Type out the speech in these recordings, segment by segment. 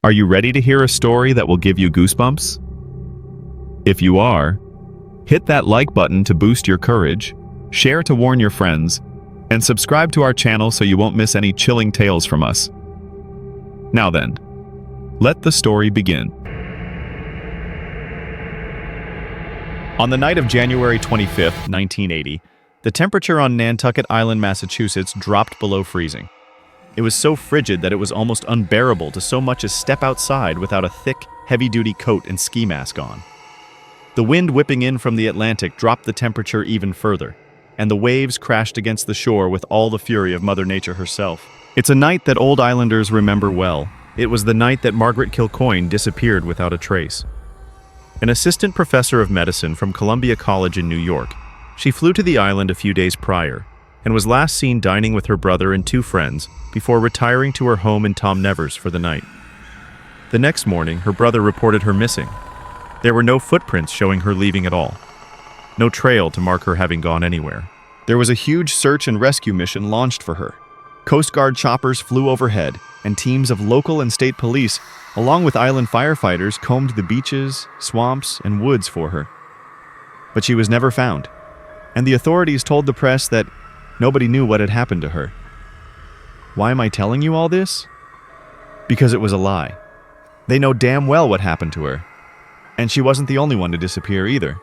Are you ready to hear a story that will give you goosebumps? If you are, hit that like button to boost your courage, share to warn your friends, and subscribe to our channel so you won't miss any chilling tales from us. Now then, let the story begin. On the night of January 25th, 1980, the temperature on Nantucket Island, Massachusetts dropped below freezing. It was so frigid that it was almost unbearable to so much as step outside without a thick, heavy-duty coat and ski mask on. The wind whipping in from the Atlantic dropped the temperature even further, and the waves crashed against the shore with all the fury of Mother Nature herself. It's a night that old islanders remember well. It was the night that Margaret Kilcoyne disappeared without a trace. An assistant professor of medicine from Columbia College in New York, she flew to the island a few days prior and was last seen dining with her brother and two friends before retiring to her home in Tom Nevers for the night. The next morning, her brother reported her missing. There were no footprints showing her leaving at all. No trail to mark her having gone anywhere. There was a huge search and rescue mission launched for her. Coast Guard choppers flew overhead, and teams of local and state police, along with island firefighters, combed the beaches, swamps, and woods for her. But she was never found, and the authorities told the press that nobody knew what had happened to her. Why am I telling you all this? Because it was a lie. They know damn well what happened to her. And she wasn't the only one to disappear either.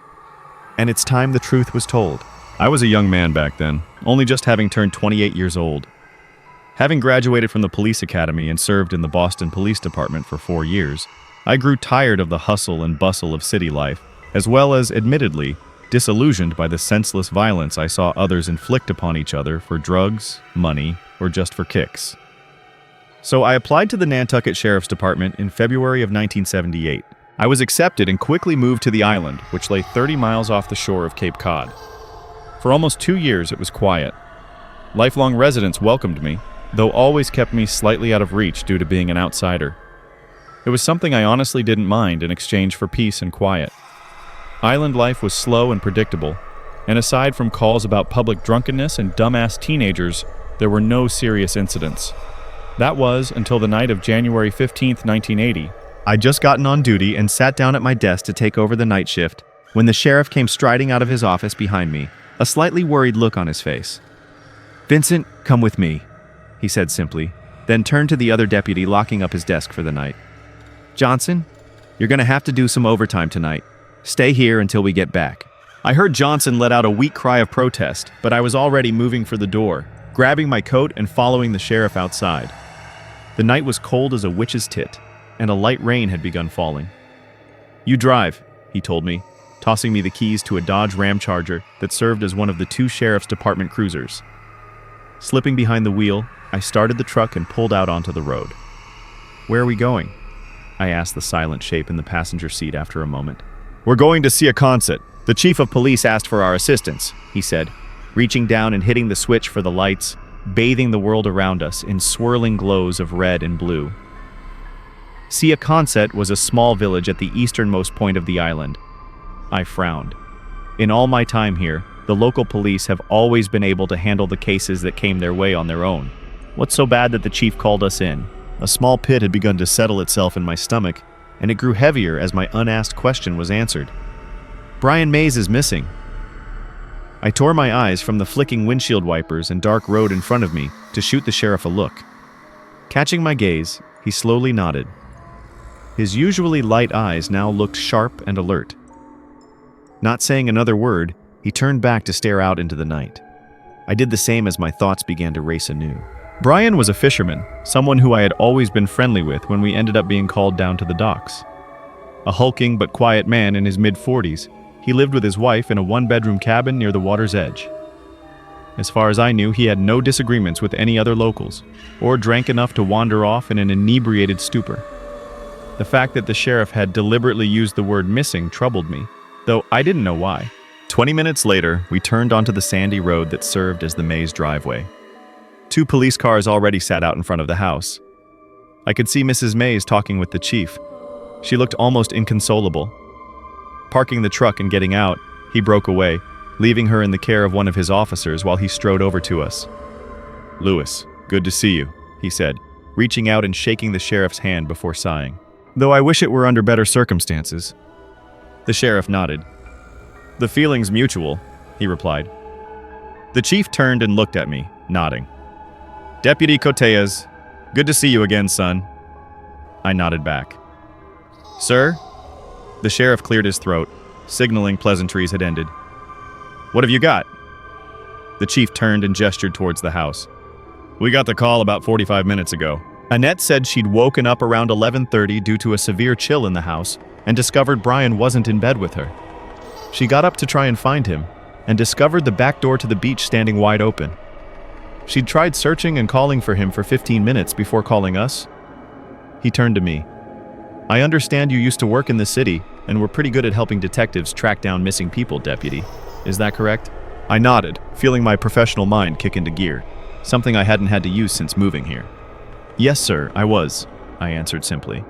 And it's time the truth was told. I was a young man back then, only just having turned 28 years old. Having graduated from the police academy and served in the Boston Police Department for 4 years, I grew tired of the hustle and bustle of city life, as well as, admittedly, disillusioned by the senseless violence I saw others inflict upon each other for drugs, money, or just for kicks. So I applied to the Nantucket Sheriff's Department in February of 1978. I was accepted and quickly moved to the island, which lay 30 miles off the shore of Cape Cod. For almost 2 years it was quiet. Lifelong residents welcomed me, though always kept me slightly out of reach due to being an outsider. It was something I honestly didn't mind in exchange for peace and quiet. Island life was slow and predictable, and aside from calls about public drunkenness and dumbass teenagers, there were no serious incidents. That was until the night of January 15th, 1980. I'd just gotten on duty and sat down at my desk to take over the night shift when the sheriff came striding out of his office behind me, a slightly worried look on his face. "Vincent, come with me," he said simply, then turned to the other deputy locking up his desk for the night. "Johnson, you're going to have to do some overtime tonight. Stay here until we get back." I heard Johnson let out a weak cry of protest, but I was already moving for the door, grabbing my coat and following the sheriff outside. The night was cold as a witch's tit, and a light rain had begun falling. "You drive," he told me, tossing me the keys to a Dodge Ram Charger that served as one of the two sheriff's department cruisers. Slipping behind the wheel, I started the truck and pulled out onto the road. "Where are we going?" I asked the silent shape in the passenger seat after a moment. "We're going to see a concert. The chief of police asked for our assistance," he said, reaching down and hitting the switch for the lights, bathing the world around us in swirling glows of red and blue. Sia Consett was a small village at the easternmost point of the island. I frowned. In all my time here, the local police have always been able to handle the cases that came their way on their own. What's so bad that the chief called us in? A small pit had begun to settle itself in my stomach, and it grew heavier as my unasked question was answered. "Brian Mays is missing." I tore my eyes from the flicking windshield wipers and dark road in front of me to shoot the sheriff a look. Catching my gaze, he slowly nodded. His usually light eyes now looked sharp and alert. Not saying another word, he turned back to stare out into the night. I did the same as my thoughts began to race anew. Brian was a fisherman, someone who I had always been friendly with when we ended up being called down to the docks. A hulking but quiet man in his mid-40s, he lived with his wife in a one-bedroom cabin near the water's edge. As far as I knew, he had no disagreements with any other locals, or drank enough to wander off in an inebriated stupor. The fact that the sheriff had deliberately used the word missing troubled me, though I didn't know why. 20 minutes later, we turned onto the sandy road that served as the Mays driveway. 2 police cars already sat out in front of the house. I could see Mrs. Mays talking with the chief. She looked almost inconsolable. Parking the truck and getting out, he broke away, leaving her in the care of one of his officers while he strode over to us. "Lewis, good to see you," he said, reaching out and shaking the sheriff's hand before sighing. "Though I wish it were under better circumstances." The sheriff nodded. "The feeling's mutual," he replied. The chief turned and looked at me, nodding. "Deputy Koteas, good to see you again, son." I nodded back. "Sir?" The sheriff cleared his throat, signaling pleasantries had ended. "What have you got?" The chief turned and gestured towards the house. "We got the call about 45 minutes ago." Annette said she'd woken up around 11:30 due to a severe chill in the house and discovered Brian wasn't in bed with her. She got up to try and find him and discovered the back door to the beach standing wide open. She'd tried searching and calling for him for 15 minutes before calling us. He turned to me. "I understand you used to work in the city and were pretty good at helping detectives track down missing people, Deputy. Is that correct?" I nodded, feeling my professional mind kick into gear, something I hadn't had to use since moving here. "Yes, sir, I was," I answered simply.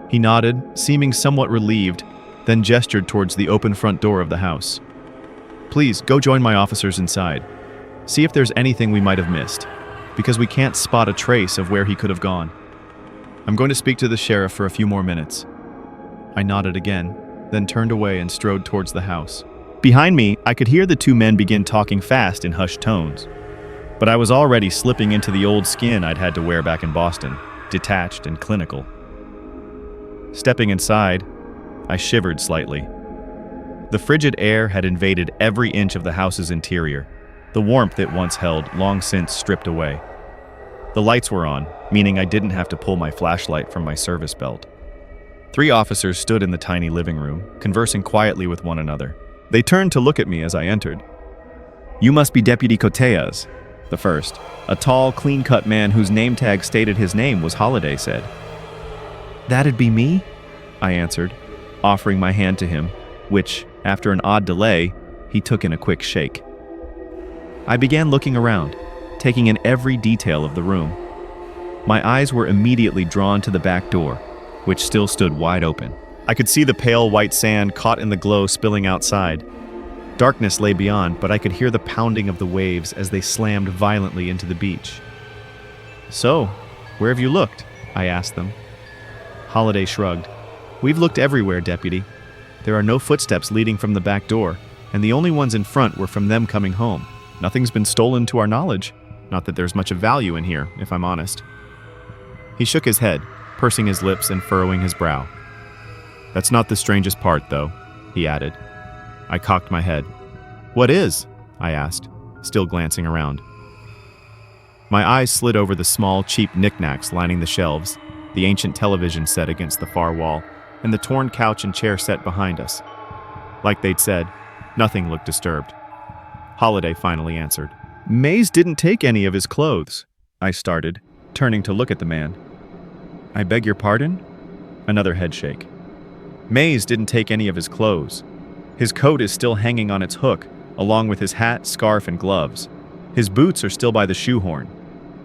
He nodded, seeming somewhat relieved, then gestured towards the open front door of the house. "Please, go join my officers inside. See if there's anything we might have missed, because we can't spot a trace of where he could have gone. I'm going to speak to the sheriff for a few more minutes." I nodded again, then turned away and strode towards the house. Behind me, I could hear the two men begin talking fast in hushed tones. But I was already slipping into the old skin I'd had to wear back in Boston, detached and clinical. Stepping inside, I shivered slightly. The frigid air had invaded every inch of the house's interior, the warmth it once held long since stripped away. The lights were on, meaning I didn't have to pull my flashlight from my service belt. 3 officers stood in the tiny living room, conversing quietly with one another. They turned to look at me as I entered. "You must be Deputy Koteas," the first, a tall, clean-cut man whose name tag stated his name was Holiday, said. "That'd be me?" I answered, offering my hand to him, which, after an odd delay, he took in a quick shake. I began looking around, taking in every detail of the room. My eyes were immediately drawn to the back door, which still stood wide open. I could see the pale white sand caught in the glow spilling outside. Darkness lay beyond, but I could hear the pounding of the waves as they slammed violently into the beach. "So, where have you looked?" I asked them. Holiday shrugged. "We've looked everywhere, Deputy. There are no footsteps leading from the back door, and the only ones in front were from them coming home. Nothing's been stolen to our knowledge. Not that there's much of value in here, if I'm honest." He shook his head, pursing his lips and furrowing his brow. "That's not the strangest part, though," he added. I cocked my head. "What is?" I asked, still glancing around. My eyes slid over the small, cheap knickknacks lining the shelves, the ancient television set against the far wall, and the torn couch and chair set behind us. Like they'd said, nothing looked disturbed. Holiday finally answered. "Mays didn't take any of his clothes," I started, turning to look at the man. "I beg your pardon?" Another headshake. "Mays didn't take any of his clothes. His coat is still hanging on its hook, along with his hat, scarf, and gloves. His boots are still by the shoehorn.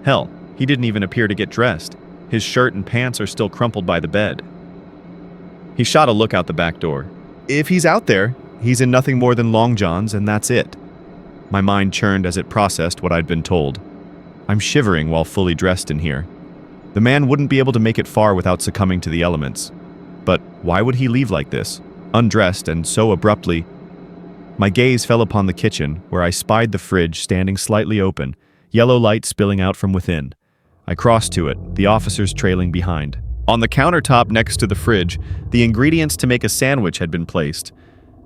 Hell, he didn't even appear to get dressed. His shirt and pants are still crumpled by the bed." He shot a look out the back door. "If he's out there, he's in nothing more than long johns, and that's it." My mind churned as it processed what I'd been told. I'm shivering while fully dressed in here. The man wouldn't be able to make it far without succumbing to the elements. But why would he leave like this, undressed and so abruptly? My gaze fell upon the kitchen, where I spied the fridge standing slightly open, yellow light spilling out from within. I crossed to it, the officers trailing behind. On the countertop next to the fridge, the ingredients to make a sandwich had been placed.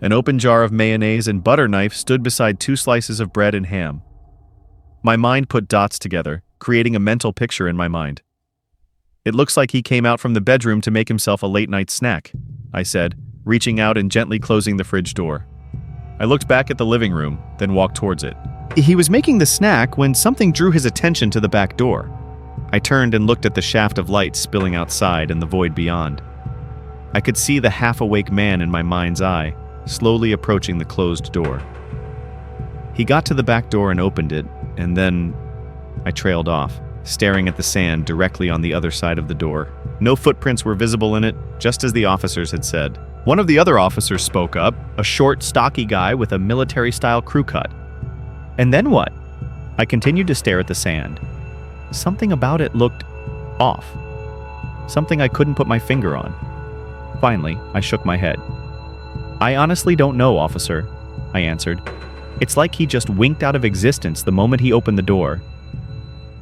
An open jar of mayonnaise and butter knife stood beside 2 slices of bread and ham. My mind put dots together, creating a mental picture in my mind. "It looks like he came out from the bedroom to make himself a late-night snack," I said, reaching out and gently closing the fridge door. I looked back at the living room, then walked towards it. He was making the snack when something drew his attention to the back door. I turned and looked at the shaft of light spilling outside and the void beyond. I could see the half-awake man in my mind's eye, slowly approaching the closed door. He got to the back door and opened it, and then I trailed off, staring at the sand directly on the other side of the door. No footprints were visible in it, just as the officers had said. One of the other officers spoke up, a short, stocky guy with a military-style crew cut. "And then what?" I continued to stare at the sand. Something about it looked off. Something I couldn't put my finger on. Finally, I shook my head. "I honestly don't know, officer," I answered. "It's like he just winked out of existence the moment he opened the door."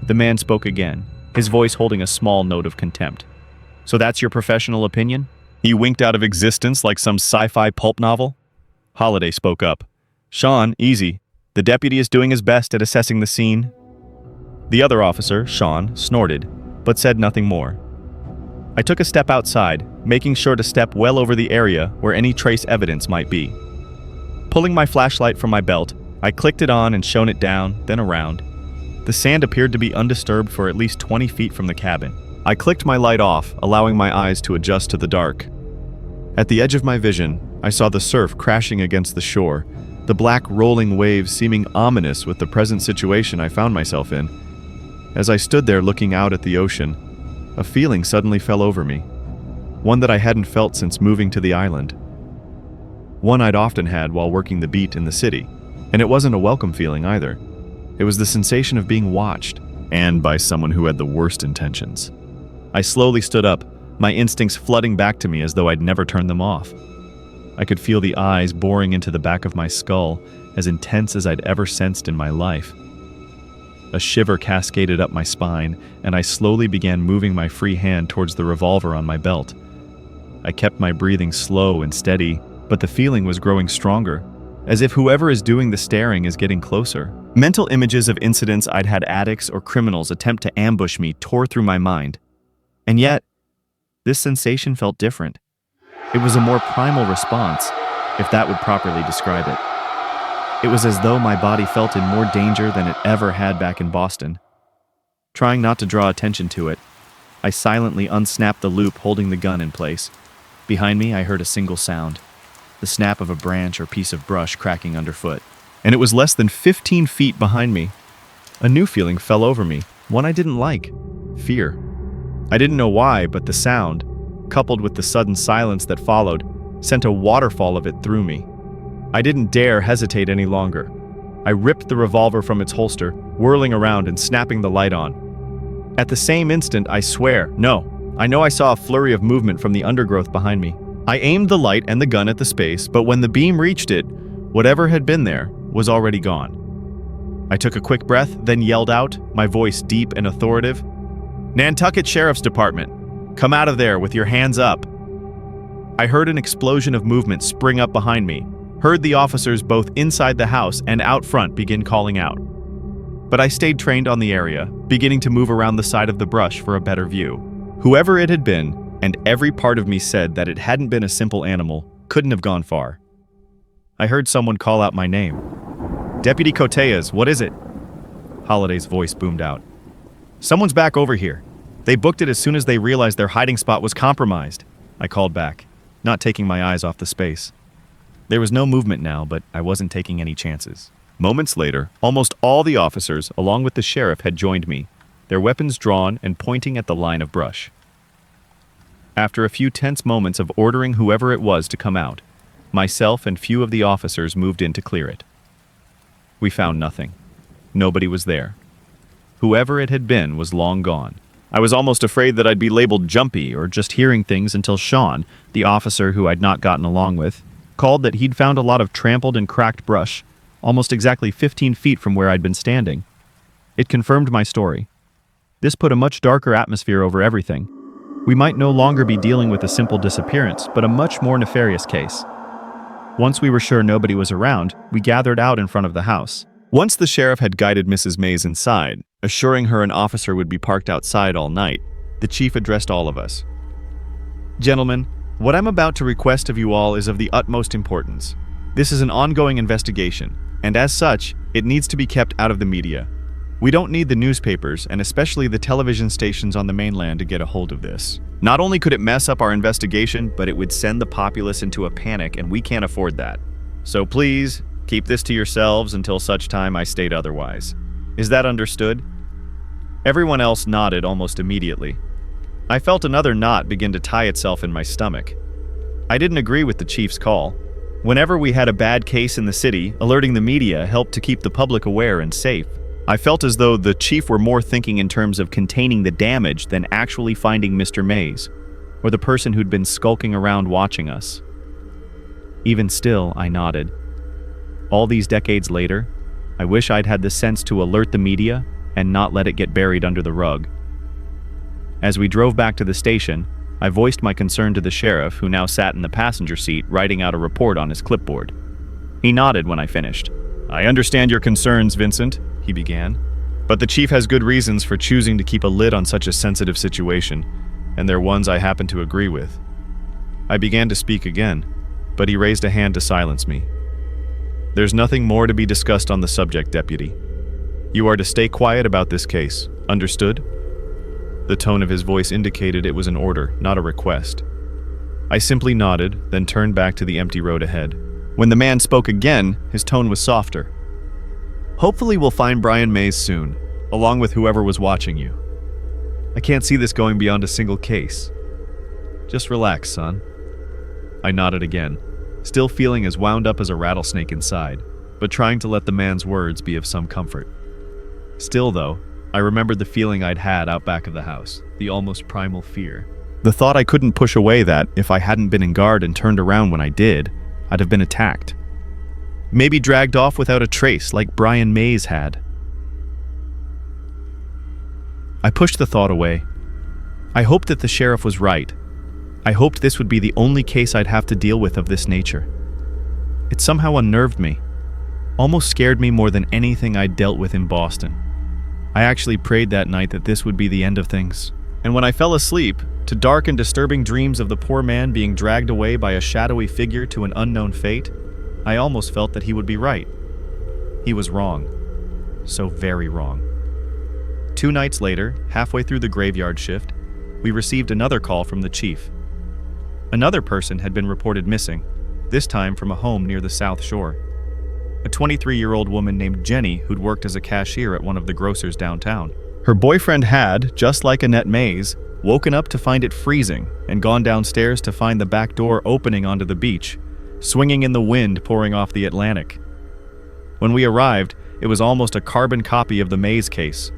The man spoke again, his voice holding a small note of contempt. "So that's your professional opinion? He winked out of existence like some sci-fi pulp novel?" Holiday spoke up. "Sean, easy. The deputy is doing his best at assessing the scene." The other officer, Sean, snorted, but said nothing more. I took a step outside, making sure to step well over the area where any trace evidence might be. Pulling my flashlight from my belt, I clicked it on and shone it down, then around. The sand appeared to be undisturbed for at least 20 feet from the cabin. I clicked my light off, allowing my eyes to adjust to the dark. At the edge of my vision, I saw the surf crashing against the shore, the black rolling waves seeming ominous with the present situation I found myself in. As I stood there looking out at the ocean, a feeling suddenly fell over me, one that I hadn't felt since moving to the island. One I'd often had while working the beat in the city, and it wasn't a welcome feeling either. It was the sensation of being watched, and by someone who had the worst intentions. I slowly stood up, my instincts flooding back to me as though I'd never turned them off. I could feel the eyes boring into the back of my skull, as intense as I'd ever sensed in my life. A shiver cascaded up my spine, and I slowly began moving my free hand towards the revolver on my belt. I kept my breathing slow and steady, but the feeling was growing stronger, as if whoever is doing the staring is getting closer. Mental images of incidents I'd had addicts or criminals attempt to ambush me tore through my mind. And yet, this sensation felt different. It was a more primal response, if that would properly describe it. It was as though my body felt in more danger than it ever had back in Boston. Trying not to draw attention to it, I silently unsnapped the loop holding the gun in place. Behind me, I heard a single sound, the snap of a branch or piece of brush cracking underfoot. And it was less than 15 feet behind me. A new feeling fell over me, one I didn't like: fear. I didn't know why, but the sound, coupled with the sudden silence that followed, sent a waterfall of it through me. I didn't dare hesitate any longer. I ripped the revolver from its holster, whirling around and snapping the light on. At the same instant, I know I saw a flurry of movement from the undergrowth behind me. I aimed the light and the gun at the space, but when the beam reached it, whatever had been there was already gone. I took a quick breath, then yelled out, my voice deep and authoritative, "Nantucket Sheriff's Department, come out of there with your hands up." I heard an explosion of movement spring up behind me, heard the officers both inside the house and out front begin calling out. But I stayed trained on the area, beginning to move around the side of the brush for a better view. Whoever it had been, and every part of me said that it hadn't been a simple animal, couldn't have gone far. I heard someone call out my name. "Deputy Koteas, what is it?" Holiday's voice boomed out. "Someone's back over here. They booked it as soon as they realized their hiding spot was compromised," I called back, not taking my eyes off the space. There was no movement now, but I wasn't taking any chances. Moments later, almost all the officers, along with the sheriff, had joined me, their weapons drawn and pointing at the line of brush. After a few tense moments of ordering whoever it was to come out, myself and few of the officers moved in to clear it. We found nothing. Nobody was there. Whoever it had been was long gone. I was almost afraid that I'd be labeled jumpy or just hearing things until Sean, the officer who I'd not gotten along with, called that he'd found a lot of trampled and cracked brush, almost exactly 15 feet from where I'd been standing. It confirmed my story. This put a much darker atmosphere over everything. We might no longer be dealing with a simple disappearance, but a much more nefarious case. Once we were sure nobody was around, we gathered out in front of the house. Once the sheriff had guided Mrs. Mays inside, assuring her an officer would be parked outside all night, the chief addressed all of us. "Gentlemen, what I'm about to request of you all is of the utmost importance. This is an ongoing investigation, and as such, it needs to be kept out of the media. We don't need the newspapers, and especially the television stations on the mainland, to get a hold of this. Not only could it mess up our investigation, but it would send the populace into a panic, and we can't afford that. So please, keep this to yourselves until such time I state otherwise. Is that understood?" Everyone else nodded almost immediately. I felt another knot begin to tie itself in my stomach. I didn't agree with the chief's call. Whenever we had a bad case in the city, alerting the media helped to keep the public aware and safe. I felt as though the chief were more thinking in terms of containing the damage than actually finding Mr. Mays, or the person who'd been skulking around watching us. Even still, I nodded. All these decades later, I wish I'd had the sense to alert the media and not let it get buried under the rug. As we drove back to the station, I voiced my concern to the sheriff, who now sat in the passenger seat writing out a report on his clipboard. He nodded when I finished. "I understand your concerns, Vincent," he began, "but the chief has good reasons for choosing to keep a lid on such a sensitive situation, and they're ones I happen to agree with." I began to speak again, but he raised a hand to silence me. "There's nothing more to be discussed on the subject, Deputy. You are to stay quiet about this case. Understood?" The tone of his voice indicated it was an order, not a request. I simply nodded, then turned back to the empty road ahead. When the man spoke again, his tone was softer. "Hopefully we'll find Brian Mays soon, along with whoever was watching you. I can't see this going beyond a single case. Just relax, son." I nodded again, still feeling as wound up as a rattlesnake inside, but trying to let the man's words be of some comfort. Still, though, I remembered the feeling I'd had out back of the house, the almost primal fear. The thought I couldn't push away that, if I hadn't been in guard and turned around when I did, I'd have been attacked. Maybe dragged off without a trace like Brian Mays had. I pushed the thought away. I hoped that the sheriff was right. I hoped this would be the only case I'd have to deal with of this nature. It somehow unnerved me, almost scared me more than anything I'd dealt with in Boston. I actually prayed that night that this would be the end of things. And when I fell asleep, to dark and disturbing dreams of the poor man being dragged away by a shadowy figure to an unknown fate, I almost felt that he would be right. He was wrong. So very wrong. 2 nights later, halfway through the graveyard shift, we received another call from the chief. Another person had been reported missing, this time from a home near the South Shore. A 23-year-old woman named Jenny who'd worked as a cashier at one of the grocers downtown. Her boyfriend had, just like Annette Mays, woken up to find it freezing and gone downstairs to find the back door opening onto the beach, swinging in the wind pouring off the Atlantic. When we arrived, it was almost a carbon copy of the Mays case.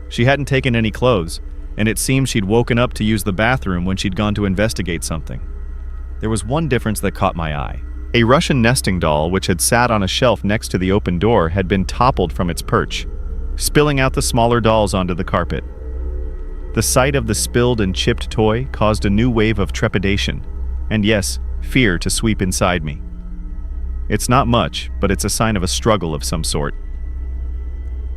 She hadn't taken any clothes, and it seemed she'd woken up to use the bathroom when she'd gone to investigate something. There was one difference that caught my eye. A Russian nesting doll, which had sat on a shelf next to the open door, had been toppled from its perch, spilling out the smaller dolls onto the carpet. The sight of the spilled and chipped toy caused a new wave of trepidation, and yes, fear to sweep inside me. It's not much, but it's a sign of a struggle of some sort.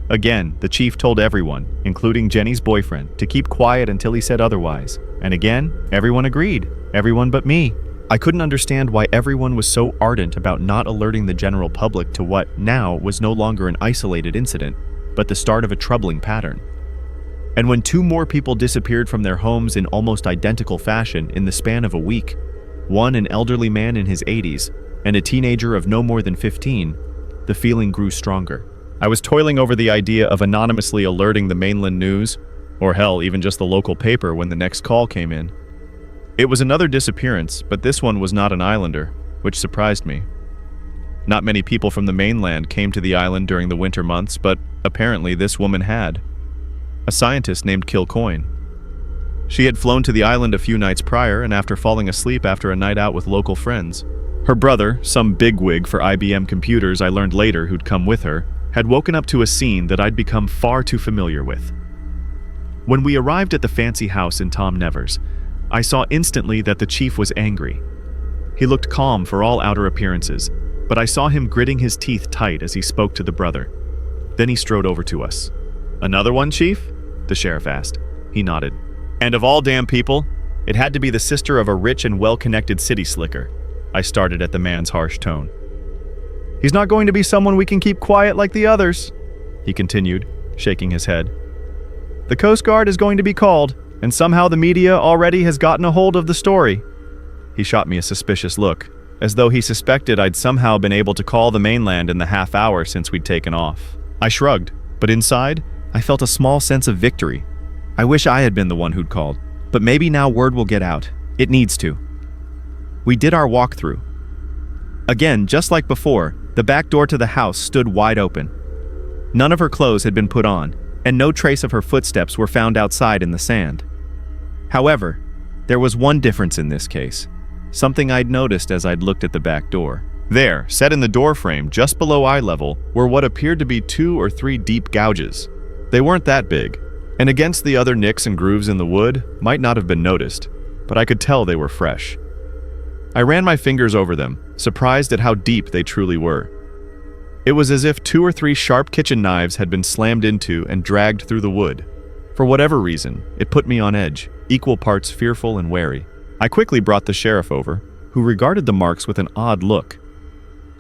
Again, the chief told everyone, including Jenny's boyfriend, to keep quiet until he said otherwise. And again, everyone agreed, everyone but me. I couldn't understand why everyone was so ardent about not alerting the general public to what now was no longer an isolated incident, but the start of a troubling pattern. And when 2 more people disappeared from their homes in almost identical fashion in the span of a week, one an elderly man in his 80s and a teenager of no more than 15, the feeling grew stronger. I was toiling over the idea of anonymously alerting the mainland news, or hell, even just the local paper when the next call came in. It was another disappearance, but this one was not an islander, which surprised me. Not many people from the mainland came to the island during the winter months, but apparently this woman had. A scientist named Kilcoyne. She had flown to the island a few nights prior, and after falling asleep after a night out with local friends. Her brother, some bigwig for IBM computers I learned later who'd come with her, had woken up to a scene that I'd become far too familiar with. When we arrived at the fancy house in Tom Nevers, I saw instantly that the chief was angry. He looked calm for all outer appearances, but I saw him gritting his teeth tight as he spoke to the brother. Then he strode over to us. "Another one, Chief?" the sheriff asked. He nodded. "And of all damn people, it had to be the sister of a rich and well-connected city slicker." I started at the man's harsh tone. "He's not going to be someone we can keep quiet like the others," he continued, shaking his head. "The Coast Guard is going to be called, and somehow the media already has gotten a hold of the story." He shot me a suspicious look, as though he suspected I'd somehow been able to call the mainland in the half hour since we'd taken off. I shrugged, but inside, I felt a small sense of victory. I wish I had been the one who'd called, but maybe now word will get out. It needs to. We did our walkthrough. Again, just like before, the back door to the house stood wide open. None of her clothes had been put on, and no trace of her footsteps were found outside in the sand. However, there was one difference in this case, something I'd noticed as I'd looked at the back door. There, set in the doorframe just below eye level, were what appeared to be 2 or 3 deep gouges. They weren't that big, and against the other nicks and grooves in the wood, might not have been noticed, but I could tell they were fresh. I ran my fingers over them, surprised at how deep they truly were. It was as if 2 or 3 sharp kitchen knives had been slammed into and dragged through the wood. For whatever reason, it put me on edge, equal parts fearful and wary. I quickly brought the sheriff over, who regarded the marks with an odd look.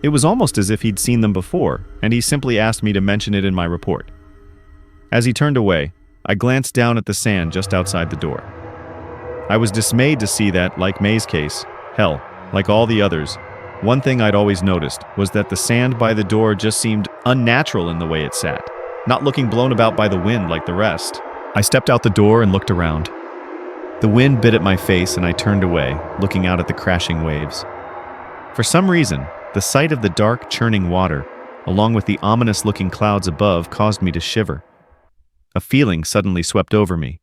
It was almost as if he'd seen them before, and he simply asked me to mention it in my report. As he turned away, I glanced down at the sand just outside the door. I was dismayed to see that, like May's case, hell, like all the others, one thing I'd always noticed was that the sand by the door just seemed unnatural in the way it sat, not looking blown about by the wind like the rest. I stepped out the door and looked around. The wind bit at my face and I turned away, looking out at the crashing waves. For some reason, the sight of the dark, churning water, along with the ominous-looking clouds above, caused me to shiver. A feeling suddenly swept over me.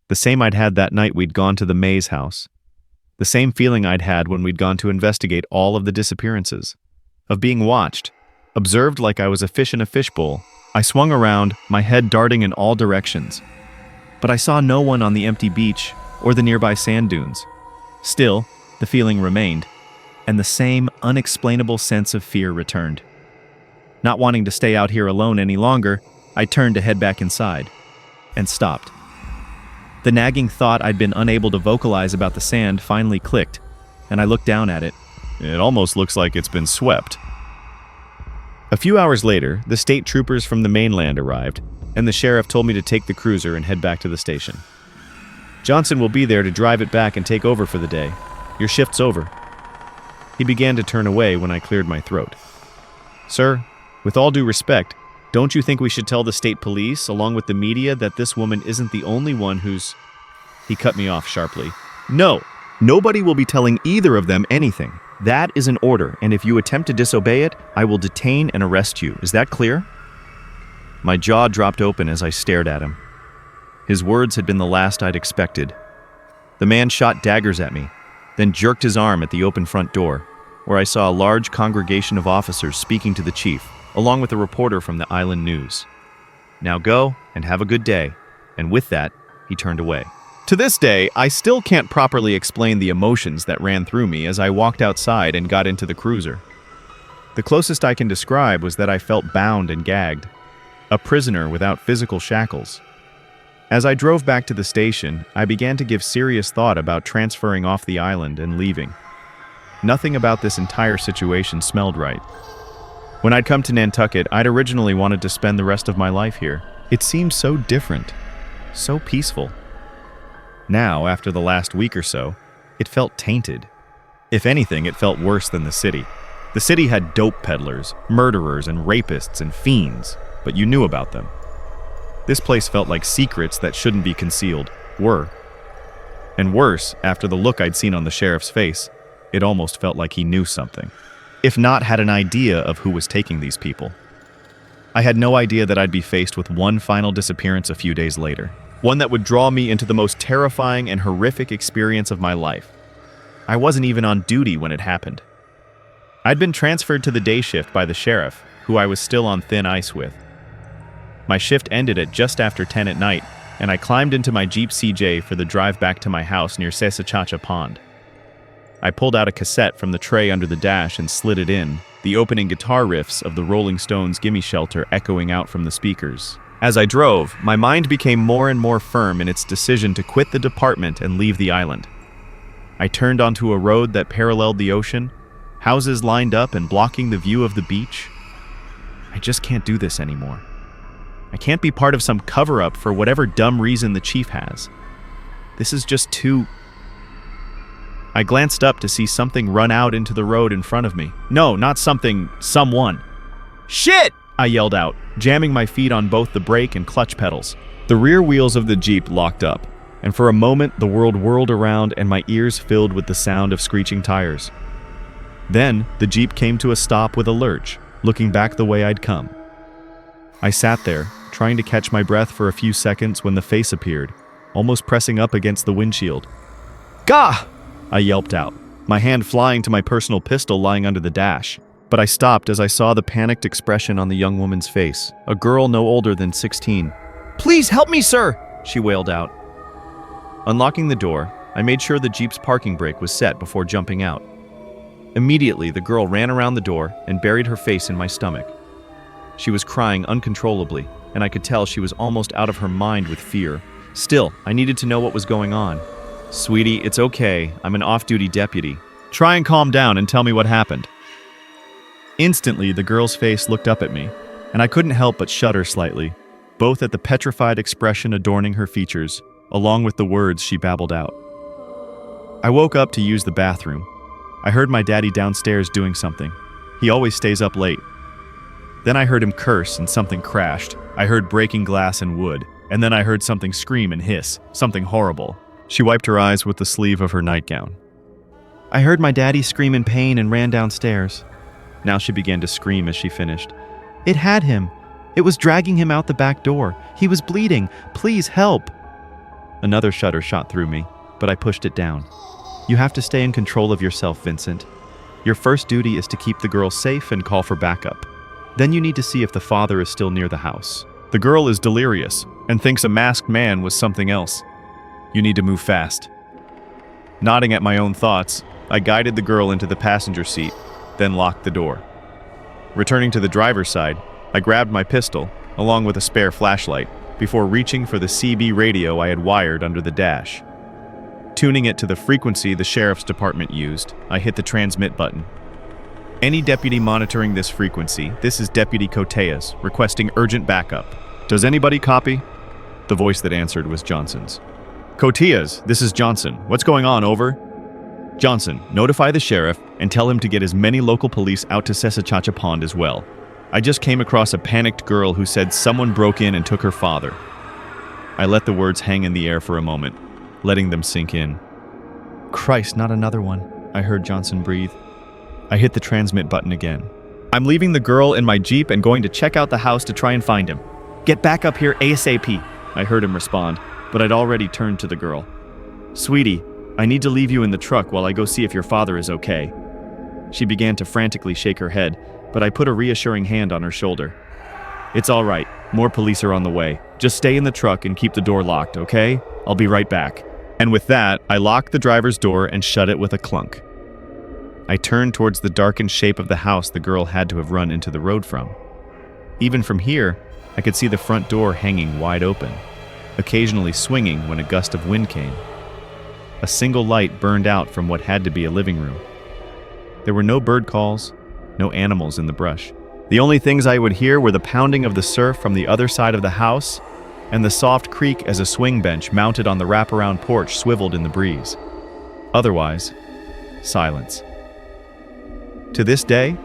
The same I'd had that night we'd gone to the Mays house. The same feeling I'd had when we'd gone to investigate all of the disappearances. Of being watched, observed like I was a fish in a fishbowl. I swung around, my head darting in all directions. But I saw no one on the empty beach or the nearby sand dunes. Still, the feeling remained, and the same unexplainable sense of fear returned. Not wanting to stay out here alone any longer, I turned to head back inside, and stopped. The nagging thought I'd been unable to vocalize about the sand finally clicked, and I looked down at it. It almost looks like it's been swept. A few hours later, the state troopers from the mainland arrived, and the sheriff told me to take the cruiser and head back to the station. Johnson will be there to drive it back and take over for the day. Your shift's over. He began to turn away when I cleared my throat. Sir, with all due respect, don't you think we should tell the state police, along with the media, that this woman isn't the only one who's... He cut me off sharply. No, nobody will be telling either of them anything. That is an order, and if you attempt to disobey it, I will detain and arrest you. Is that clear? My jaw dropped open as I stared at him. His words had been the last I'd expected. The man shot daggers at me, then jerked his arm at the open front door, where I saw a large congregation of officers speaking to the chief, along with a reporter from the Island News. Now go and have a good day. And with that, he turned away. To this day, I still can't properly explain the emotions that ran through me as I walked outside and got into the cruiser. The closest I can describe was that I felt bound and gagged, a prisoner without physical shackles. As I drove back to the station, I began to give serious thought about transferring off the island and leaving. Nothing about this entire situation smelled right. When I'd come to Nantucket, I'd originally wanted to spend the rest of my life here. It seemed so different, so peaceful. Now, after the last week or so, it felt tainted. If anything, it felt worse than the city. The city had dope peddlers, murderers, and rapists and fiends, but you knew about them. This place felt like secrets that shouldn't be concealed were. And worse, after the look I'd seen on the sheriff's face, it almost felt like he knew something. If not, had an idea of who was taking these people. I had no idea that I'd be faced with one final disappearance a few days later. One that would draw me into the most terrifying and horrific experience of my life. I wasn't even on duty when it happened. I'd been transferred to the day shift by the sheriff, who I was still on thin ice with. My shift ended at just after 10 at night, and I climbed into my Jeep CJ for the drive back to my house near Sesachacha Pond. I pulled out a cassette from the tray under the dash and slid it in, the opening guitar riffs of the Rolling Stones' Gimme Shelter echoing out from the speakers. As I drove, my mind became more and more firm in its decision to quit the department and leave the island. I turned onto a road that paralleled the ocean, houses lined up and blocking the view of the beach. I just can't do this anymore. I can't be part of some cover-up for whatever dumb reason the chief has. This is just too... I glanced up to see something run out into the road in front of me. No, not something, someone. Shit! I yelled out, jamming my feet on both the brake and clutch pedals. The rear wheels of the Jeep locked up, and for a moment the world whirled around and my ears filled with the sound of screeching tires. Then, the Jeep came to a stop with a lurch, looking back the way I'd come. I sat there, trying to catch my breath for a few seconds when the face appeared, almost pressing up against the windshield. "Gah!" I yelped out, my hand flying to my personal pistol lying under the dash. But I stopped as I saw the panicked expression on the young woman's face, a girl no older than 16. "Please help me, sir!" she wailed out. Unlocking the door, I made sure the Jeep's parking brake was set before jumping out. Immediately, the girl ran around the door and buried her face in my stomach. She was crying uncontrollably, and I could tell she was almost out of her mind with fear. Still, I needed to know what was going on. "Sweetie, it's okay. I'm an off-duty deputy. Try and calm down and tell me what happened." Instantly, the girl's face looked up at me, and I couldn't help but shudder slightly, both at the petrified expression adorning her features, along with the words she babbled out. I woke up to use the bathroom. I heard my daddy downstairs doing something. He always stays up late. Then I heard him curse and something crashed. I heard breaking glass and wood, and then I heard something scream and hiss, something horrible. She wiped her eyes with the sleeve of her nightgown. I heard my daddy scream in pain and ran downstairs. Now she began to scream as she finished. "It had him. It was dragging him out the back door. He was bleeding. Please help." Another shudder shot through me, but I pushed it down. "You have to stay in control of yourself, Vincent. Your first duty is to keep the girl safe and call for backup. Then you need to see if the father is still near the house. The girl is delirious and thinks a masked man was something else. You need to move fast." Nodding at my own thoughts, I guided the girl into the passenger seat, then locked the door. Returning to the driver's side, I grabbed my pistol, along with a spare flashlight, before reaching for the CB radio I had wired under the dash. Tuning it to the frequency the sheriff's department used, I hit the transmit button. "Any deputy monitoring this frequency, this is Deputy Koteas, requesting urgent backup. Does anybody copy?" The voice that answered was Johnson's. "Koteas, this is Johnson. What's going on, over?" "Johnson, notify the sheriff and tell him to get as many local police out to Sessachacha Pond as well. I just came across a panicked girl who said someone broke in and took her father." I let the words hang in the air for a moment, letting them sink in. "Christ, not another one," I heard Johnson breathe. I hit the transmit button again. "I'm leaving the girl in my Jeep and going to check out the house to try and find him. Get back up here ASAP," I heard him respond, but I'd already turned to the girl. "Sweetie, I need to leave you in the truck while I go see if your father is okay." She began to frantically shake her head, but I put a reassuring hand on her shoulder. "It's all right. More police are on the way. Just stay in the truck and keep the door locked, okay? I'll be right back." And with that, I locked the driver's door and shut it with a clunk. I turned towards the darkened shape of the house the girl had to have run into the road from. Even from here, I could see the front door hanging wide open, occasionally swinging when a gust of wind came. A single light burned out from what had to be a living room. There were no bird calls, no animals in the brush. The only things I would hear were the pounding of the surf from the other side of the house and the soft creak as a swing bench mounted on the wraparound porch swiveled in the breeze. Otherwise, silence. To this day,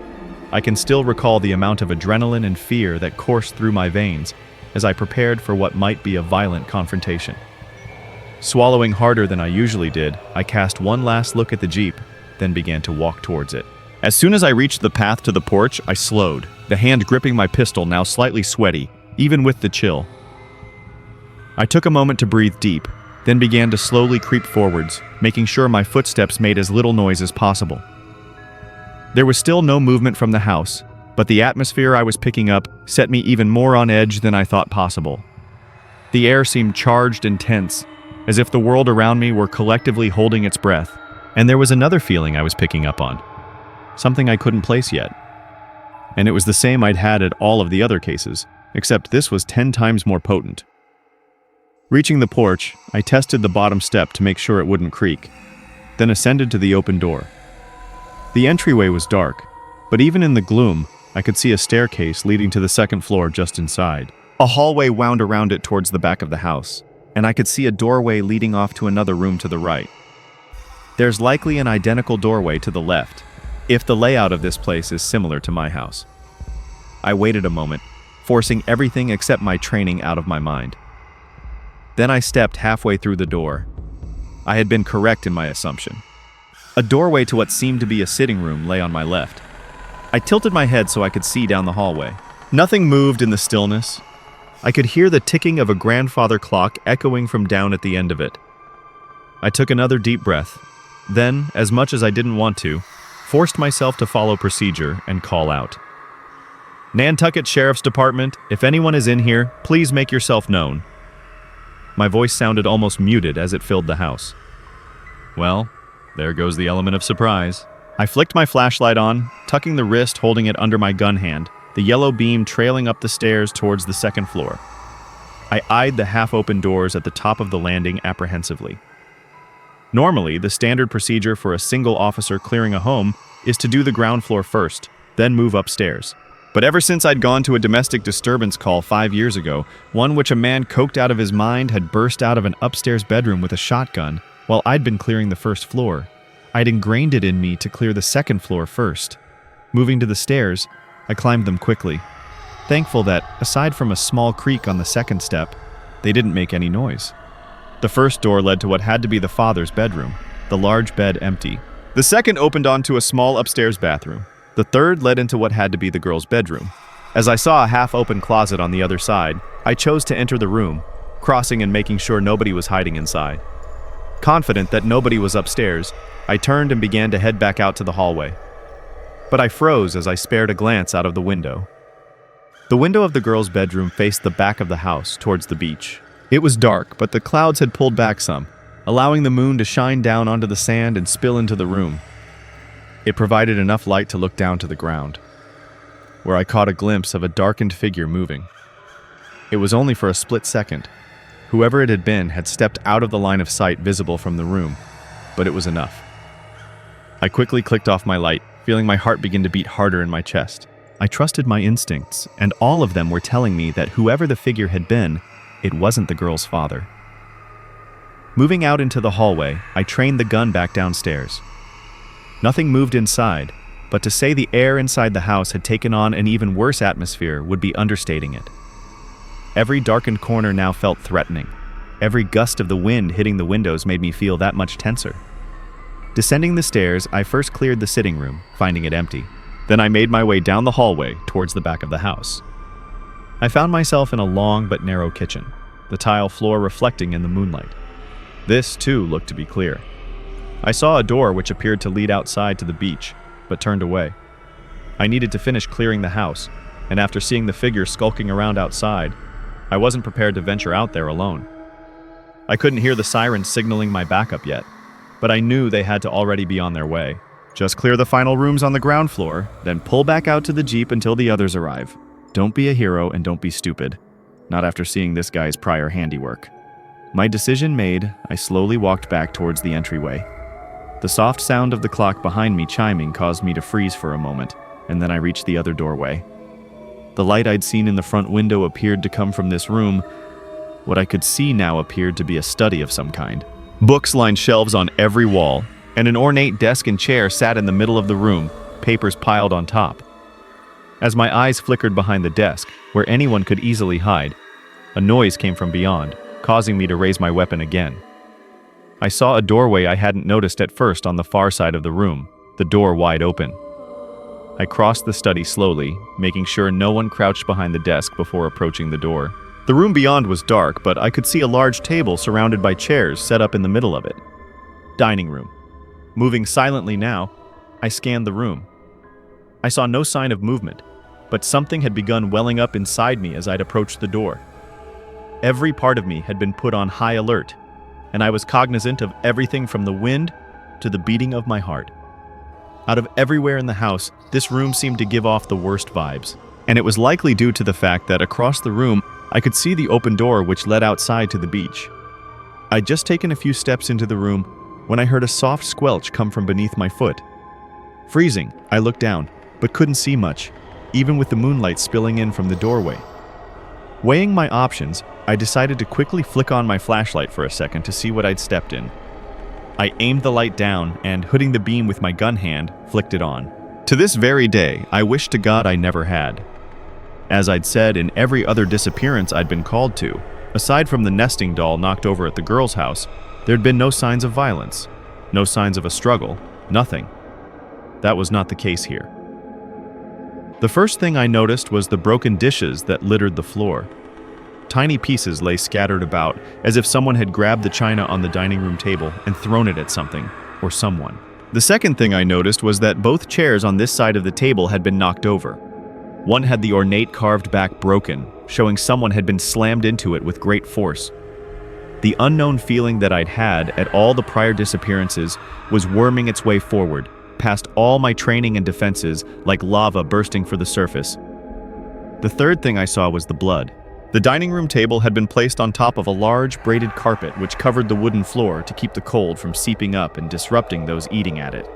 I can still recall the amount of adrenaline and fear that coursed through my veins as I prepared for what might be a violent confrontation. Swallowing harder than I usually did, I cast one last look at the Jeep, then began to walk towards it. As soon as I reached the path to the porch, I slowed, the hand gripping my pistol now slightly sweaty, even with the chill. I took a moment to breathe deep, then began to slowly creep forwards, making sure my footsteps made as little noise as possible. There was still no movement from the house, but the atmosphere I was picking up set me even more on edge than I thought possible. The air seemed charged and tense, as if the world around me were collectively holding its breath. And there was another feeling I was picking up on, something I couldn't place yet. And it was the same I'd had at all of the other cases, except this was 10 times more potent. Reaching the porch, I tested the bottom step to make sure it wouldn't creak, then ascended to the open door. The entryway was dark, but even in the gloom, I could see a staircase leading to the second floor just inside. A hallway wound around it towards the back of the house, and I could see a doorway leading off to another room to the right. There's likely an identical doorway to the left, if the layout of this place is similar to my house. I waited a moment, forcing everything except my training out of my mind. Then I stepped halfway through the door. I had been correct in my assumption. A doorway to what seemed to be a sitting room lay on my left. I tilted my head so I could see down the hallway, Nothing moved in the stillness. I could hear the ticking of a grandfather clock echoing from down at the end of it. I took another deep breath, then, as much as I didn't want to, forced myself to follow procedure and call out. "Nantucket Sheriff's Department, if anyone is in here, please make yourself known." My voice sounded almost muted as it filled the house. Well, there goes the element of surprise. I flicked my flashlight on, tucking the wrist holding it under my gun hand, the yellow beam trailing up the stairs towards the second floor. I eyed the half-open doors at the top of the landing apprehensively. Normally, the standard procedure for a single officer clearing a home is to do the ground floor first, then move upstairs. But ever since I'd gone to a domestic disturbance call 5 years ago, one which a man coked out of his mind had burst out of an upstairs bedroom with a shotgun, while I'd been clearing the first floor, I'd ingrained it in me to clear the second floor first. Moving to the stairs, I climbed them quickly, thankful that, aside from a small creak on the second step, they didn't make any noise. The first door led to what had to be the father's bedroom, the large bed empty. The second opened onto a small upstairs bathroom. The third led into what had to be the girl's bedroom. As I saw a half-open closet on the other side, I chose to enter the room, crossing and making sure nobody was hiding inside. Confident that nobody was upstairs, I turned and began to head back out to the hallway. But I froze as I spared a glance out of the window. The window of the girl's bedroom faced the back of the house, towards the beach. It was dark, but the clouds had pulled back some, allowing the moon to shine down onto the sand and spill into the room. It provided enough light to look down to the ground, where I caught a glimpse of a darkened figure moving. It was only for a split second. Whoever it had been had stepped out of the line of sight visible from the room, but it was enough. I quickly clicked off my light, feeling my heart begin to beat harder in my chest. I trusted my instincts, and all of them were telling me that whoever the figure had been, it wasn't the girl's father. Moving out into the hallway, I trained the gun back downstairs. Nothing moved inside, but to say the air inside the house had taken on an even worse atmosphere would be understating it. Every darkened corner now felt threatening. Every gust of the wind hitting the windows made me feel that much tenser. Descending the stairs, I first cleared the sitting room, finding it empty. Then I made my way down the hallway towards the back of the house. I found myself in a long but narrow kitchen, the tile floor reflecting in the moonlight. This, too, looked to be clear. I saw a door which appeared to lead outside to the beach, but turned away. I needed to finish clearing the house, and after seeing the figure skulking around outside, I wasn't prepared to venture out there alone. I couldn't hear the sirens signaling my backup yet, but I knew they had to already be on their way. Just clear the final rooms on the ground floor, then pull back out to the Jeep until the others arrive. Don't be a hero and don't be stupid. Not after seeing this guy's prior handiwork. My decision made, I slowly walked back towards the entryway. The soft sound of the clock behind me chiming caused me to freeze for a moment, and then I reached the other doorway. The light I'd seen in the front window appeared to come from this room. What I could see now appeared to be a study of some kind. Books lined shelves on every wall, and an ornate desk and chair sat in the middle of the room, papers piled on top. As my eyes flickered behind the desk, where anyone could easily hide, a noise came from beyond, causing me to raise my weapon again. I saw a doorway I hadn't noticed at first on the far side of the room, the door wide open. I crossed the study slowly, making sure no one crouched behind the desk before approaching the door. The room beyond was dark, but I could see a large table surrounded by chairs set up in the middle of it. Dining room. Moving silently now, I scanned the room. I saw no sign of movement, but something had begun welling up inside me as I'd approached the door. Every part of me had been put on high alert, and I was cognizant of everything from the wind to the beating of my heart. Out of everywhere in the house, this room seemed to give off the worst vibes, and it was likely due to the fact that across the room, I could see the open door which led outside to the beach. I'd just taken a few steps into the room when I heard a soft squelch come from beneath my foot. Freezing, I looked down, but couldn't see much, even with the moonlight spilling in from the doorway. Weighing my options, I decided to quickly flick on my flashlight for a second to see what I'd stepped in. I aimed the light down and, hooding the beam with my gun hand, flicked it on. To this very day, I wish to God I never had. As I'd said in every other disappearance I'd been called to, aside from the nesting doll knocked over at the girl's house, there'd been no signs of violence, no signs of a struggle, nothing. That was not the case here. The first thing I noticed was the broken dishes that littered the floor. Tiny pieces lay scattered about, as if someone had grabbed the china on the dining room table and thrown it at something or someone. The second thing I noticed was that both chairs on this side of the table had been knocked over. One had the ornate carved back broken, showing someone had been slammed into it with great force. The unknown feeling that I'd had at all the prior disappearances was worming its way forward, past all my training and defenses, like lava bursting for the surface. The third thing I saw was the blood. The dining room table had been placed on top of a large braided carpet which covered the wooden floor to keep the cold from seeping up and disrupting those eating at it.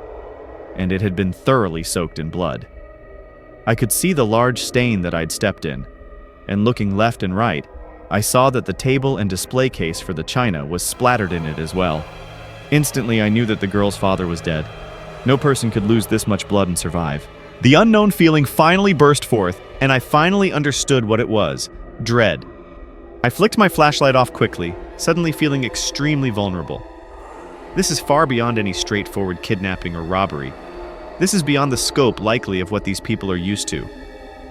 And it had been thoroughly soaked in blood. I could see the large stain that I'd stepped in, and looking left and right, I saw that the table and display case for the china was splattered in it as well. Instantly, I knew that the girl's father was dead. No person could lose this much blood and survive. The unknown feeling finally burst forth, and I finally understood what it was: dread. I flicked my flashlight off quickly, suddenly feeling extremely vulnerable. This is far beyond any straightforward kidnapping or robbery. This is beyond the scope, likely, of what these people are used to.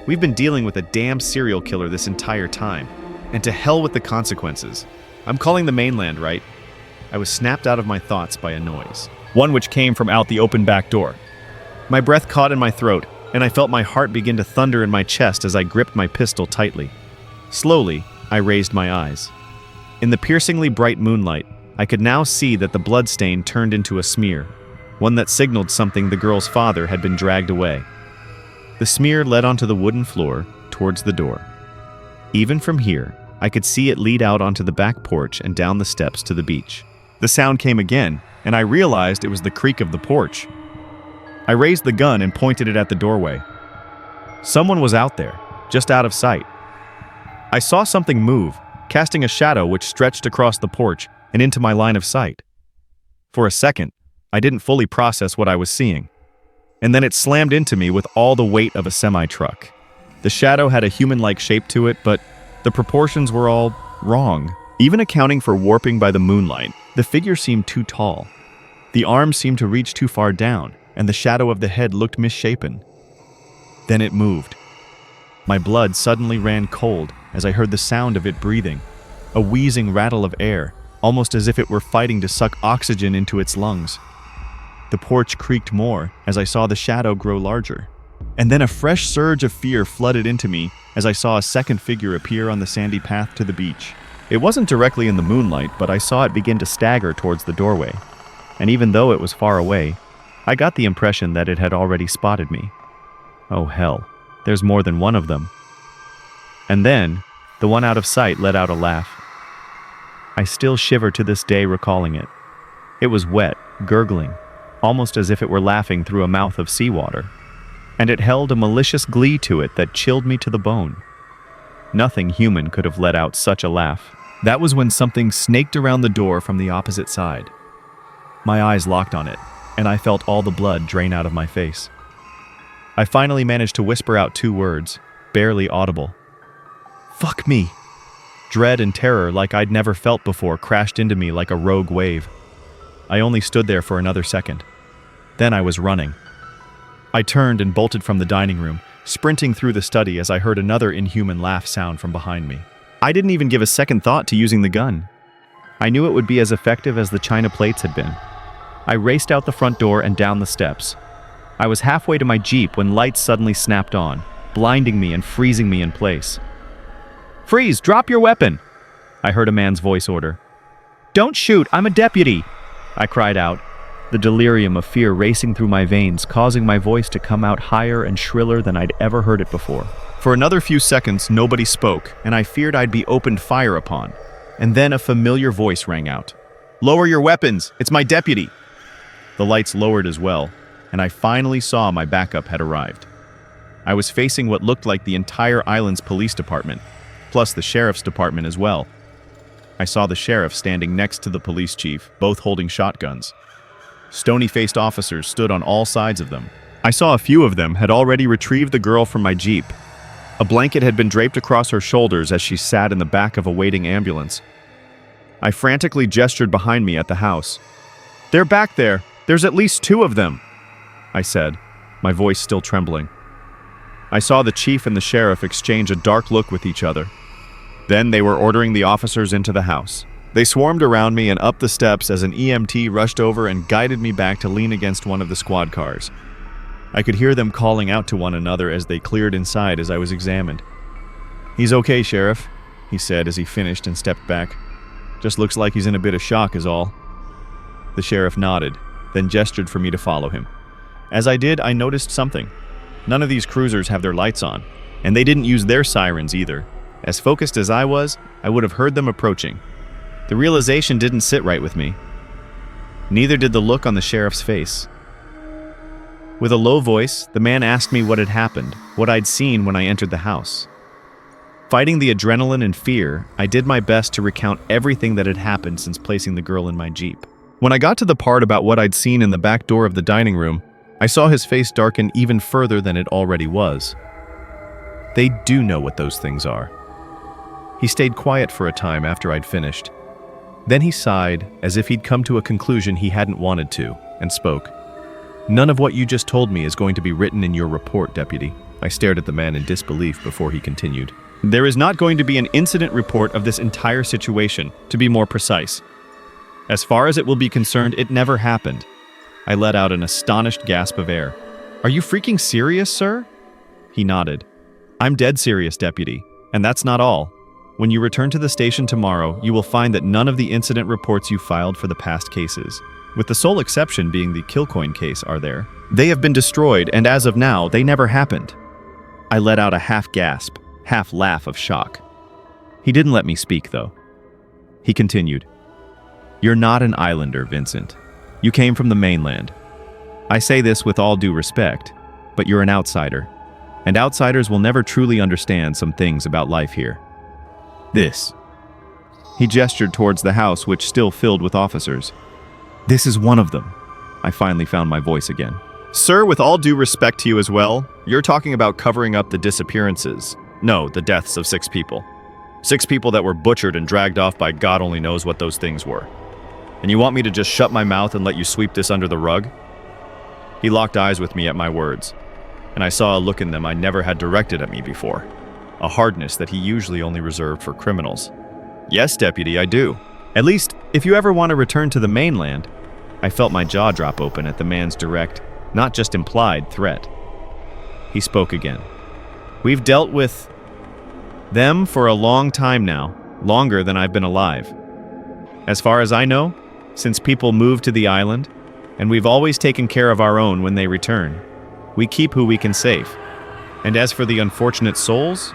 We've been dealing with a damn serial killer this entire time. And to hell with the consequences. I'm calling the mainland, right? I was snapped out of my thoughts by a noise, one which came from out the open back door. My breath caught in my throat, and I felt my heart begin to thunder in my chest as I gripped my pistol tightly. Slowly, I raised my eyes. In the piercingly bright moonlight, I could now see that the bloodstain turned into a smear, one that signaled something the girl's father had been dragged away. The smear led onto the wooden floor, towards the door. Even from here, I could see it lead out onto the back porch and down the steps to the beach. The sound came again, and I realized it was the creak of the porch. I raised the gun and pointed it at the doorway. Someone was out there, just out of sight. I saw something move, casting a shadow which stretched across the porch and into my line of sight. For a second, I didn't fully process what I was seeing. And then it slammed into me with all the weight of a semi-truck. The shadow had a human-like shape to it, but the proportions were all wrong. Even accounting for warping by the moonlight, the figure seemed too tall. The arms seemed to reach too far down, and the shadow of the head looked misshapen. Then it moved. My blood suddenly ran cold as I heard the sound of it breathing, a wheezing rattle of air, almost as if it were fighting to suck oxygen into its lungs. The porch creaked more as I saw the shadow grow larger. And then a fresh surge of fear flooded into me as I saw a second figure appear on the sandy path to the beach. It wasn't directly in the moonlight, but I saw it begin to stagger towards the doorway. And even though it was far away, I got the impression that it had already spotted me. Oh hell, there's more than one of them. And then, the one out of sight let out a laugh. I still shiver to this day recalling it. It was wet, gurgling, almost as if it were laughing through a mouth of seawater. And it held a malicious glee to it that chilled me to the bone. Nothing human could have let out such a laugh. That was when something snaked around the door from the opposite side. My eyes locked on it, and I felt all the blood drain out of my face. I finally managed to whisper out 2 words, barely audible. Fuck me. Dread and terror like I'd never felt before crashed into me like a rogue wave. I only stood there for another second. Then I was running. I turned and bolted from the dining room, sprinting through the study as I heard another inhuman laugh sound from behind me. I didn't even give a second thought to using the gun. I knew it would be as effective as the china plates had been. I raced out the front door and down the steps. I was halfway to my Jeep when lights suddenly snapped on, blinding me and freezing me in place. "Freeze! Drop your weapon!" I heard a man's voice order. "Don't shoot! I'm a deputy!" I cried out, the delirium of fear racing through my veins, causing my voice to come out higher and shriller than I'd ever heard it before. For another few seconds, nobody spoke, and I feared I'd be opened fire upon. And then a familiar voice rang out. "Lower your weapons! It's my deputy!" The lights lowered as well, and I finally saw my backup had arrived. I was facing what looked like the entire island's police department, plus the sheriff's department as well. I saw the sheriff standing next to the police chief, both holding shotguns. Stony-faced officers stood on all sides of them. I saw a few of them had already retrieved the girl from my Jeep. A blanket had been draped across her shoulders as she sat in the back of a waiting ambulance. I frantically gestured behind me at the house. "They're back there! There's at least 2 of them!" I said, my voice still trembling. I saw the chief and the sheriff exchange a dark look with each other. Then they were ordering the officers into the house. They swarmed around me and up the steps as an EMT rushed over and guided me back to lean against one of the squad cars. I could hear them calling out to one another as they cleared inside as I was examined. "He's okay, Sheriff," he said as he finished and stepped back. "Just looks like he's in a bit of shock is all." The sheriff nodded, then gestured for me to follow him. As I did, I noticed something. None of these cruisers have their lights on, and they didn't use their sirens either. As focused as I was, I would have heard them approaching. The realization didn't sit right with me. Neither did the look on the sheriff's face. With a low voice, the man asked me what had happened, what I'd seen when I entered the house. Fighting the adrenaline and fear, I did my best to recount everything that had happened since placing the girl in my Jeep. When I got to the part about what I'd seen in the back door of the dining room, I saw his face darken even further than it already was. They do know what those things are. He stayed quiet for a time after I'd finished. Then he sighed, as if he'd come to a conclusion he hadn't wanted to, and spoke. "None of what you just told me is going to be written in your report, Deputy." I stared at the man in disbelief before he continued. "There is not going to be an incident report of this entire situation, to be more precise. As far as it will be concerned, it never happened." I let out an astonished gasp of air. "Are you freaking serious, sir?" He nodded. "I'm dead serious, Deputy, and that's not all. When you return to the station tomorrow, you will find that none of the incident reports you filed for the past cases, with the sole exception being the Kilcoyne case, are there. They have been destroyed, and as of now, they never happened." I let out a half-gasp, half-laugh of shock. He didn't let me speak, though. He continued. "You're not an islander, Vincent. You came from the mainland. I say this with all due respect, but you're an outsider, and outsiders will never truly understand some things about life here. This." He gestured towards the house, which still filled with officers. "This is one of them." I finally found my voice again. "Sir, with all due respect to you as well, you're talking about covering up the disappearances. No, the deaths of 6 people. 6 people that were butchered and dragged off by God only knows what those things were. And you want me to just shut my mouth and let you sweep this under the rug?" He locked eyes with me at my words, and I saw a look in them I never had directed at me before. A hardness that he usually only reserved for criminals. "Yes, Deputy, I do. At least, if you ever want to return to the mainland." I felt my jaw drop open at the man's direct, not just implied, threat. He spoke again. "We've dealt with them for a long time now, longer than I've been alive. As far as I know, since people moved to the island, and we've always taken care of our own when they return. We keep who we can save. And as for the unfortunate souls,"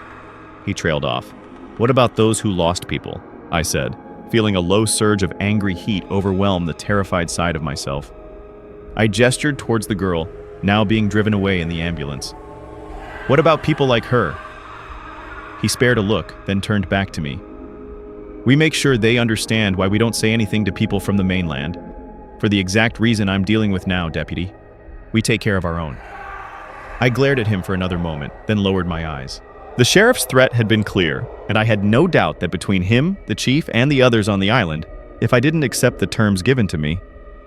he trailed off. "What about those who lost people?" I said, feeling a low surge of angry heat overwhelm the terrified side of myself. I gestured towards the girl, now being driven away in the ambulance. "What about people like her?" He spared a look, then turned back to me. "We make sure they understand why we don't say anything to people from the mainland. For the exact reason I'm dealing with now, Deputy. We take care of our own." I glared at him for another moment, then lowered my eyes. The sheriff's threat had been clear, and I had no doubt that between him, the chief, and the others on the island, if I didn't accept the terms given to me,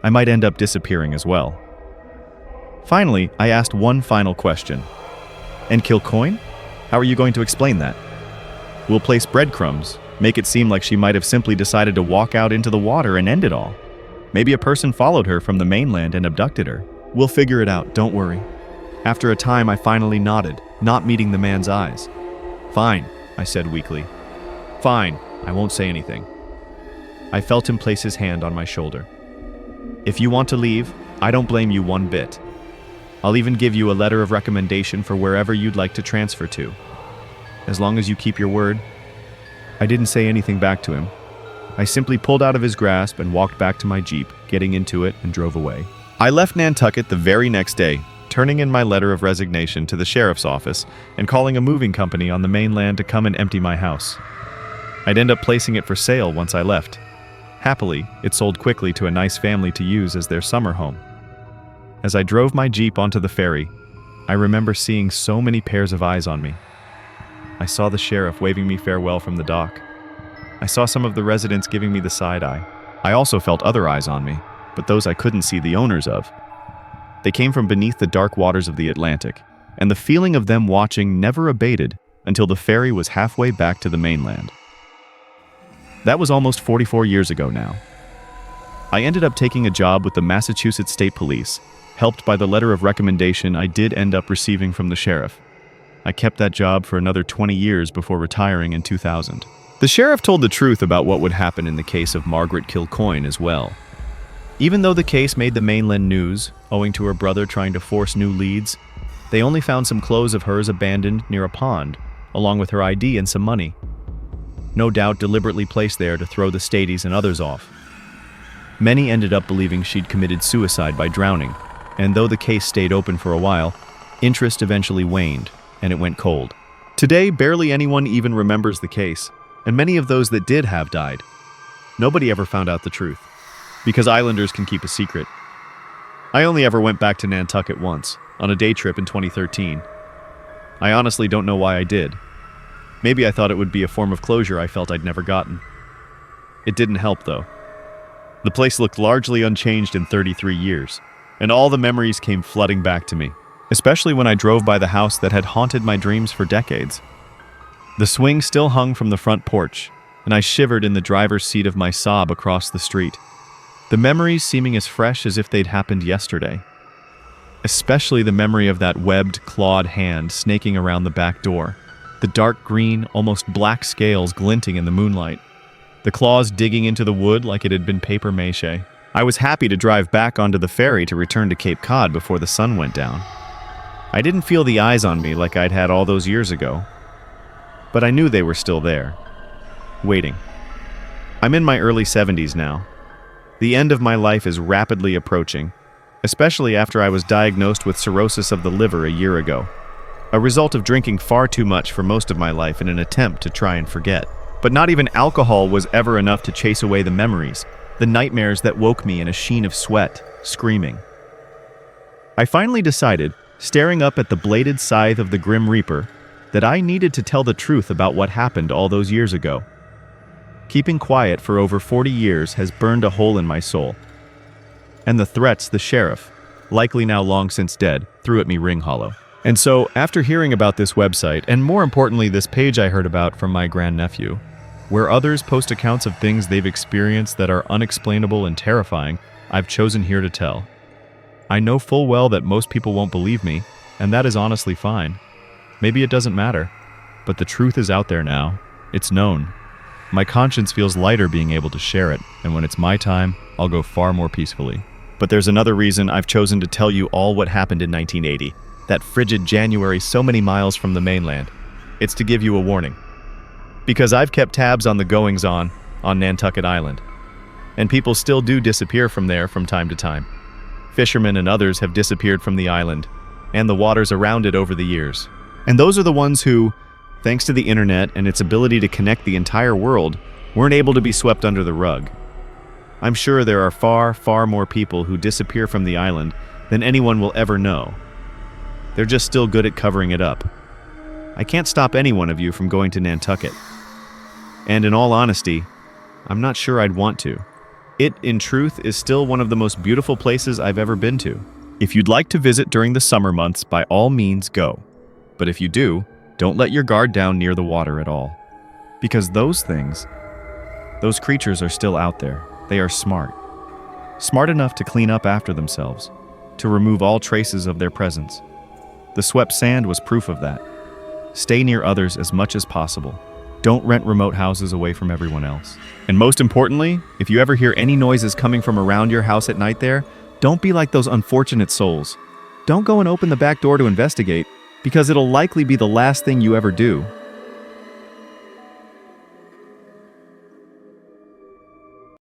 I might end up disappearing as well. Finally, I asked one final question. "And Kilcoyne? How are you going to explain that?" "We'll place breadcrumbs, make it seem like she might have simply decided to walk out into the water and end it all. Maybe a person followed her from the mainland and abducted her. We'll figure it out, don't worry." After a time, I finally nodded, not meeting the man's eyes. "Fine," I said weakly. "Fine, I won't say anything." I felt him place his hand on my shoulder. "If you want to leave, I don't blame you one bit. I'll even give you a letter of recommendation for wherever you'd like to transfer to. As long as you keep your word." I didn't say anything back to him. I simply pulled out of his grasp and walked back to my Jeep, getting into it and drove away. I left Nantucket the very next day, turning in my letter of resignation to the sheriff's office and calling a moving company on the mainland to come and empty my house. I'd end up placing it for sale once I left. Happily, it sold quickly to a nice family to use as their summer home. As I drove my Jeep onto the ferry, I remember seeing so many pairs of eyes on me. I saw the sheriff waving me farewell from the dock. I saw some of the residents giving me the side eye. I also felt other eyes on me, but those I couldn't see the owners of. They came from beneath the dark waters of the Atlantic, and the feeling of them watching never abated until the ferry was halfway back to the mainland. That was almost 44 years ago now. I ended up taking a job with the Massachusetts State Police, helped by the letter of recommendation I did end up receiving from the sheriff. I kept that job for another 20 years before retiring in 2000. The sheriff told the truth about what would happen in the case of Margaret Kilcoyne as well. Even though the case made the mainland news, owing to her brother trying to force new leads, they only found some clothes of hers abandoned near a pond, along with her ID and some money. No doubt deliberately placed there to throw the Stadies and others off. Many ended up believing she'd committed suicide by drowning, and though the case stayed open for a while, interest eventually waned, and it went cold. Today, barely anyone even remembers the case, and many of those that did have died. Nobody ever found out the truth, because islanders can keep a secret. I only ever went back to Nantucket once, on a day trip in 2013. I honestly don't know why I did. Maybe I thought it would be a form of closure I felt I'd never gotten. It didn't help, though. The place looked largely unchanged in 33 years, and all the memories came flooding back to me, especially when I drove by the house that had haunted my dreams for decades. The swing still hung from the front porch, and I shivered in the driver's seat of my Saab across the street, the memories seeming as fresh as if they'd happened yesterday. Especially the memory of that webbed, clawed hand snaking around the back door, the dark green, almost black scales glinting in the moonlight, the claws digging into the wood like it had been paper mache. I was happy to drive back onto the ferry to return to Cape Cod before the sun went down. I didn't feel the eyes on me like I'd had all those years ago, but I knew they were still there, waiting. I'm in my early 70s now. The end of my life is rapidly approaching, especially after I was diagnosed with cirrhosis of the liver a year ago, a result of drinking far too much for most of my life in an attempt to try and forget. But not even alcohol was ever enough to chase away the memories, the nightmares that woke me in a sheen of sweat, screaming. I finally decided, staring up at the bladed scythe of the Grim Reaper, that I needed to tell the truth about what happened all those years ago. Keeping quiet for over 40 years has burned a hole in my soul. And the threats the sheriff, likely now long since dead, threw at me ring hollow. And so, after hearing about this website, and more importantly this page I heard about from my grandnephew, where others post accounts of things they've experienced that are unexplainable and terrifying, I've chosen here to tell. I know full well that most people won't believe me, and that is honestly fine. Maybe it doesn't matter, but the truth is out there now. It's known. My conscience feels lighter being able to share it, and when it's my time, I'll go far more peacefully. But there's another reason I've chosen to tell you all what happened in 1980, that frigid January so many miles from the mainland. It's to give you a warning. Because I've kept tabs on the goings-on Nantucket Island, and people still do disappear from there from time to time. Fishermen and others have disappeared from the island, and the waters around it over the years. And those are the ones who, thanks to the internet and its ability to connect the entire world, weren't able to be swept under the rug. I'm sure there are far, far more people who disappear from the island than anyone will ever know. They're just still good at covering it up. I can't stop any one of you from going to Nantucket. And in all honesty, I'm not sure I'd want to. It, in truth, is still one of the most beautiful places I've ever been to. If you'd like to visit during the summer months, by all means go. But if you do, don't let your guard down near the water at all. Because those creatures are still out there. They are smart. Smart enough to clean up after themselves, to remove all traces of their presence. The swept sand was proof of that. Stay near others as much as possible. Don't rent remote houses away from everyone else. And most importantly, if you ever hear any noises coming from around your house at night there, don't be like those unfortunate souls. Don't go and open the back door to investigate, because it'll likely be the last thing you ever do.